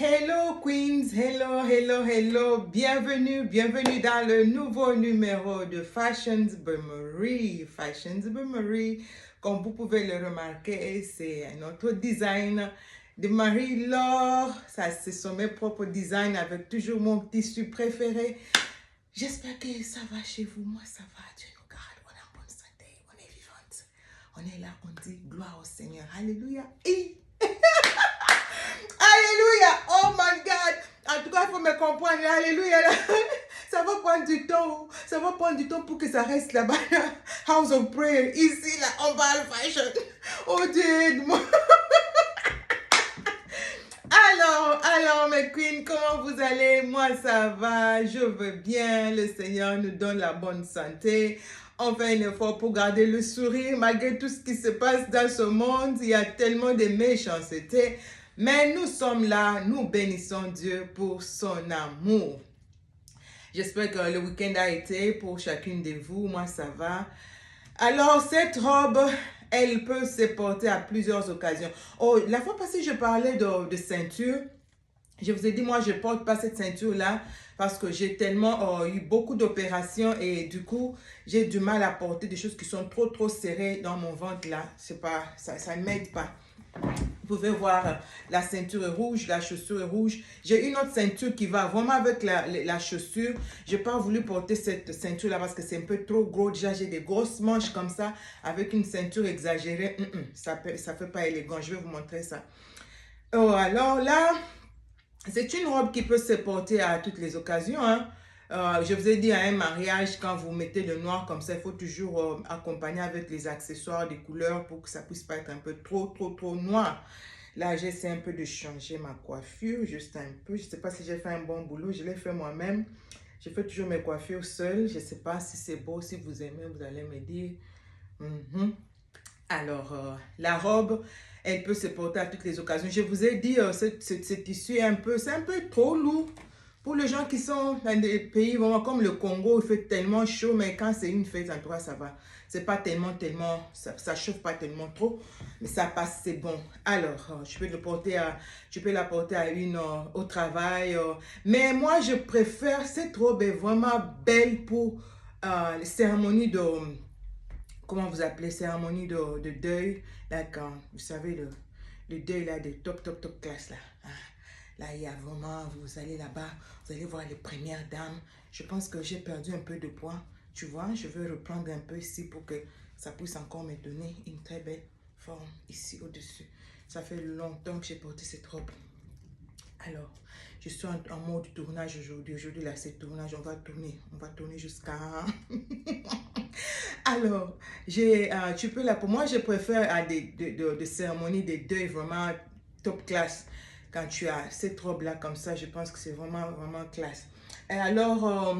Hello Queens, hello, bienvenue dans le nouveau numéro de Fashions Burmery. Comme vous pouvez le remarquer, c'est notre design de Marie-Laure. Ça, c'est son mes propres designs avec toujours mon tissu préféré. J'espère que ça va chez vous. Moi, ça va. Dieu nous garde. On est en bonne santé. On est vivante. On est là. On dit gloire au Seigneur. Alléluia. Alléluia. Oh my God. En tout cas, il faut me comprendre. Alléluia. Ça va prendre du temps. Ça va prendre du temps pour que ça reste là-bas. House of Prayer. Ici, là, on parle fashion. Oh Dieu, aide-moi. Alors, mes queens, comment vous allez? Moi, ça va, je veux bien. Le Seigneur nous donne la bonne santé. On fait un effort pour garder le sourire malgré tout ce qui se passe dans ce monde. Il y a tellement de méchanceté. Mais nous sommes là, nous bénissons Dieu pour son amour. J'espère que le week-end a été pour chacune de vous. Moi, ça va. Alors, cette robe, elle peut se porter à plusieurs occasions. Oh, la fois passée, je parlais de ceinture. Je vous ai dit, moi, je ne porte pas cette ceinture-là parce que j'ai tellement eu beaucoup d'opérations et du coup, j'ai du mal à porter des choses qui sont trop serrées dans mon ventre là. C'est pas, ça ne m'aide pas. Vous pouvez voir, la ceinture est rouge, la chaussure est rouge. J'ai une autre ceinture qui va vraiment avec la chaussure. Je n'ai pas voulu porter cette ceinture-là parce que c'est un peu trop gros. Déjà, j'ai des grosses manches comme ça avec une ceinture exagérée. Ça ne fait pas élégant. Je vais vous montrer ça. Oh, alors là, c'est une robe qui peut se porter à toutes les occasions. Je vous ai dit à un mariage, quand vous mettez le noir comme ça, il faut toujours accompagner avec les accessoires, des couleurs pour que ça puisse pas être un peu trop noir. Là, j'essaie un peu de changer ma coiffure, juste un peu. Je ne sais pas si j'ai fait un bon boulot, je l'ai fait moi-même. Je fais toujours mes coiffures seule. Je ne sais pas si c'est beau, si vous aimez, vous allez me dire. Alors, la robe, elle peut se porter à toutes les occasions. Je vous ai dit, ce tissu est c'est un peu trop lourd. Pour les gens qui sont dans des pays vraiment comme le Congo, il fait tellement chaud, mais quand c'est une fête, en tout cas, ça va. C'est pas tellement, ça chauffe pas tellement trop, mais ça passe, c'est bon. Alors, je peux la porter à au travail. Mais moi, je préfère, cette robe est vraiment belle pour les cérémonies de, comment vous appelez, cérémonie de deuil. Là, quand, vous savez, le deuil là, de top classe là. Là, il y a vraiment, vous allez là-bas, vous allez voir les premières dames. Je pense que j'ai perdu un peu de poids. Tu vois, je veux reprendre un peu ici pour que ça puisse encore me donner une très belle forme ici au-dessus. Ça fait longtemps que j'ai porté cette robe. Alors, je suis en mode tournage aujourd'hui. Aujourd'hui, là, c'est tournage. On va tourner jusqu'à... Alors, pour moi, je préfère à des cérémonies de deuil vraiment top classe. Quand tu as cette robe-là comme ça, je pense que c'est vraiment classe. Et alors,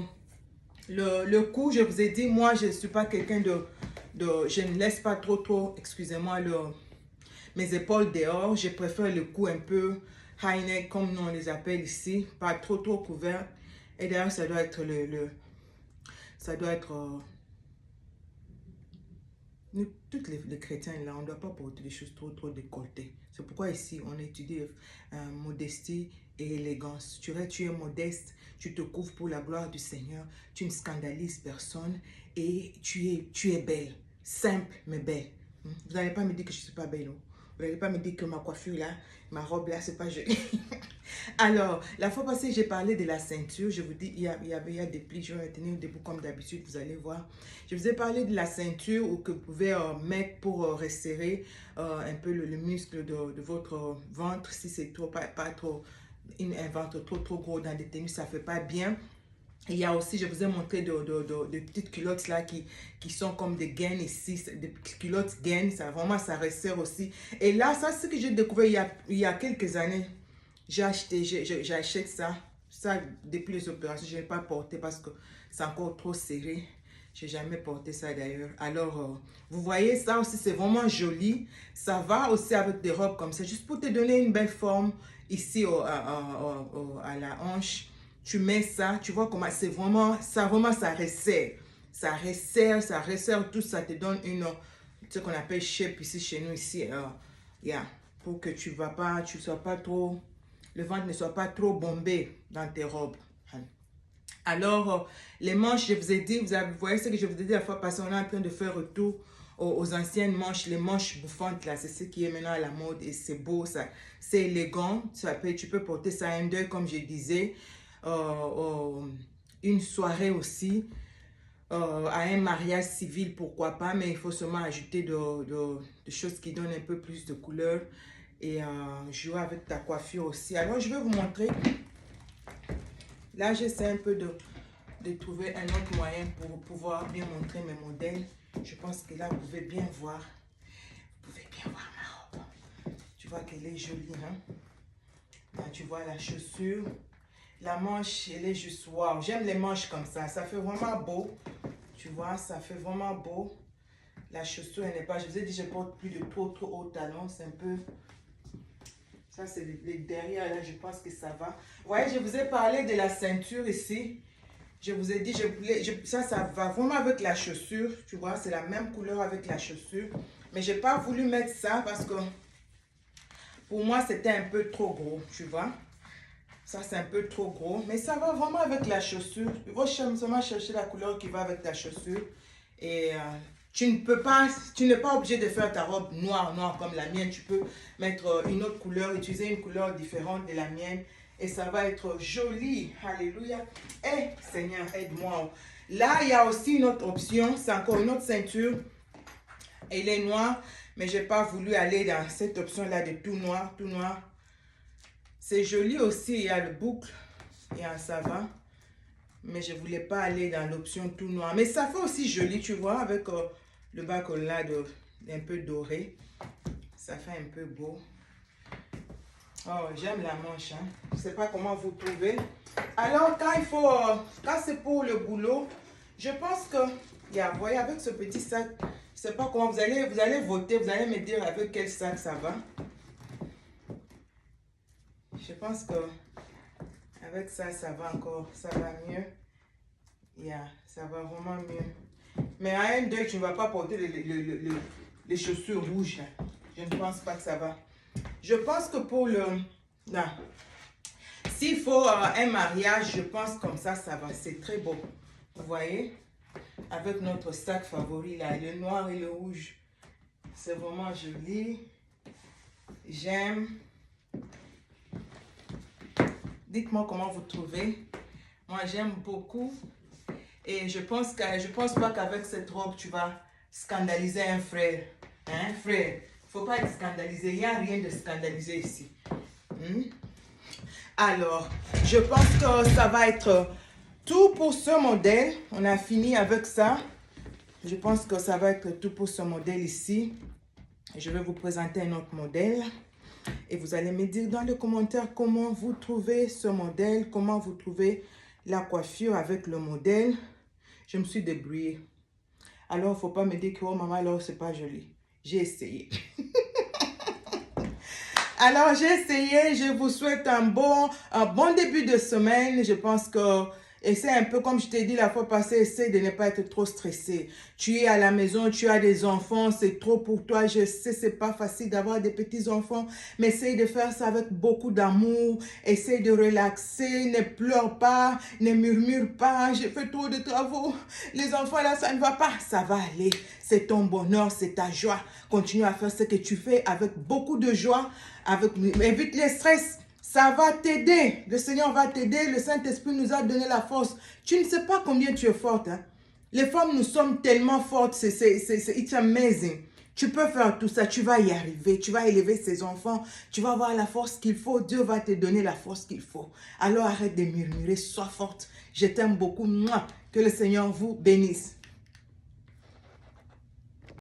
le cou, je vous ai dit, moi, je ne suis pas quelqu'un je ne laisse pas trop, excusez-moi, mes épaules dehors. Je préfère le cou un peu high neck, comme nous on les appelle ici, pas trop couvert. Et d'ailleurs, ça doit être nous, tous les chrétiens, là, on ne doit pas porter des choses trop décolletées. C'est pourquoi ici, on étudie modestie et élégance. Tu es modeste, tu te couvres pour la gloire du Seigneur, tu ne scandalises personne et tu es belle. Simple, mais belle. Vous n'allez pas me dire que je ne suis pas belle. Vous n'allez pas me dire que ma coiffure là, ma robe là, c'est pas joli. Alors, la fois passée, j'ai parlé de la ceinture. Je vous dis, il y a des plis. Je vais tenir debout comme d'habitude, vous allez voir. Je vous ai parlé de la ceinture ou que vous pouvez mettre pour resserrer un peu le muscle de votre ventre. Si c'est pas trop, un ventre trop gros dans des tenues, ça ne fait pas bien. Il y a aussi, je vous ai montré de petites culottes là qui sont comme des gaines ici, des culottes gaines, ça vraiment ça resserre aussi. Et là, ça c'est ce que j'ai découvert il y a quelques années. J'achète ça. Ça, depuis les opérations, je n'ai pas porté parce que c'est encore trop serré. Je n'ai jamais porté ça d'ailleurs. Alors, vous voyez, ça aussi, c'est vraiment joli. Ça va aussi avec des robes comme ça. Juste pour te donner une belle forme ici à la hanche. Tu mets ça, tu vois comment c'est vraiment, ça resserre. Ça resserre tout, ça te donne ce qu'on appelle shape ici chez nous, ici. Pour que tu sois pas trop le ventre ne soit pas trop bombé dans tes robes. Alors, les manches, je vous ai dit, vous voyez ce que je vous ai dit la fois passée, on est en train de faire retour aux anciennes manches, les manches bouffantes là, c'est ce qui est maintenant à la mode et c'est beau, ça, c'est élégant, tu peux porter ça à un deuil comme je disais, une soirée aussi, à un mariage civil, pourquoi pas, mais il faut seulement ajouter de choses qui donnent un peu plus de couleur et jouer avec ta coiffure aussi. Alors, je vais vous montrer. Là, j'essaie un peu de trouver un autre moyen pour pouvoir bien montrer mes modèles. Je pense que là, vous pouvez bien voir. Vous pouvez bien voir ma robe. Tu vois qu'elle est jolie, hein? Là, tu vois la chaussure. La manche, elle est juste wow. J'aime les manches comme ça. Ça fait vraiment beau. Tu vois, ça fait vraiment beau. La chaussure, elle n'est pas... Je vous ai dit, je porte plus de trop haut talon. C'est un peu... Ça, c'est les derrière, là, je pense que ça va. Vous voyez, je vous ai parlé de la ceinture ici. Je vous ai dit, ça va vraiment avec la chaussure. Tu vois, c'est la même couleur avec la chaussure. Mais je n'ai pas voulu mettre ça parce que pour moi, c'était un peu trop gros, tu vois. Ça, c'est un peu trop gros. Mais ça va vraiment avec la chaussure. Il faut seulement chercher la couleur qui va avec ta chaussure. Et tu n'es pas obligé de faire ta robe noire comme la mienne. Tu peux mettre une autre couleur, utiliser une couleur différente de la mienne. Et ça va être joli. Alléluia. Eh, Seigneur, aide-moi. Là, il y a aussi une autre option. C'est encore une autre ceinture. Elle est noire. Mais je n'ai pas voulu aller dans cette option-là de tout noir. Tout noir. C'est joli aussi. Il y a le boucle. Et ça va. Mais je ne voulais pas aller dans l'option tout noir. Mais ça fait aussi joli, tu vois, avec le bas là un peu doré. Ça fait un peu beau. Oh, j'aime la manche. Hein. Je ne sais pas comment vous trouvez. Alors, quand c'est pour le boulot, je pense que, vous voyez, avec ce petit sac, je ne sais pas comment vous allez voter. Vous allez me dire avec quel sac ça va. Je pense que avec ça, ça va encore, ça va mieux. Ça va vraiment mieux. Mais à un deuil, tu ne vas pas porter les chaussures rouges. Je ne pense pas que ça va. Je pense que pour le... Non. S'il faut un mariage, je pense comme ça va. C'est très beau. Vous voyez? Avec notre sac favori là, le noir et le rouge. C'est vraiment joli. J'aime. Dites-moi comment vous trouvez. Moi, j'aime beaucoup. Et je pense pas qu'avec cette robe, tu vas scandaliser un frère. Hein, frère? Il ne faut pas être scandalisé. Il n'y a rien de scandalisé ici. Alors, je pense que ça va être tout pour ce modèle. On a fini avec ça. Je pense que ça va être tout pour ce modèle ici. Je vais vous présenter un autre modèle. Et vous allez me dire dans les commentaires comment vous trouvez ce modèle, comment vous trouvez la coiffure avec le modèle. Je me suis débrouillée. Alors, il ne faut pas me dire que, oh maman, alors c'est pas joli. J'ai essayé. Alors, j'ai essayé. Je vous souhaite un bon début de semaine. Je pense que... Et c'est un peu comme je t'ai dit la fois passée, essaie de ne pas être trop stressé. Tu es à la maison, tu as des enfants, c'est trop pour toi. Je sais, c'est pas facile d'avoir des petits-enfants, mais essaie de faire ça avec beaucoup d'amour. Essaie de relaxer, ne pleure pas, ne murmure pas. J'ai fait trop de travaux. Les enfants là, ça ne va pas. Ça va aller. C'est ton bonheur, c'est ta joie. Continue à faire ce que tu fais avec beaucoup de joie. Évite les stress. Ça va t'aider. Le Seigneur va t'aider. Le Saint-Esprit nous a donné la force. Tu ne sais pas combien tu es forte. Hein? Les femmes, nous sommes tellement fortes. It's amazing. Tu peux faire tout ça. Tu vas y arriver. Tu vas élever ces enfants. Tu vas avoir la force qu'il faut. Dieu va te donner la force qu'il faut. Alors arrête de murmurer. Sois forte. Je t'aime beaucoup. Mouah. Que le Seigneur vous bénisse.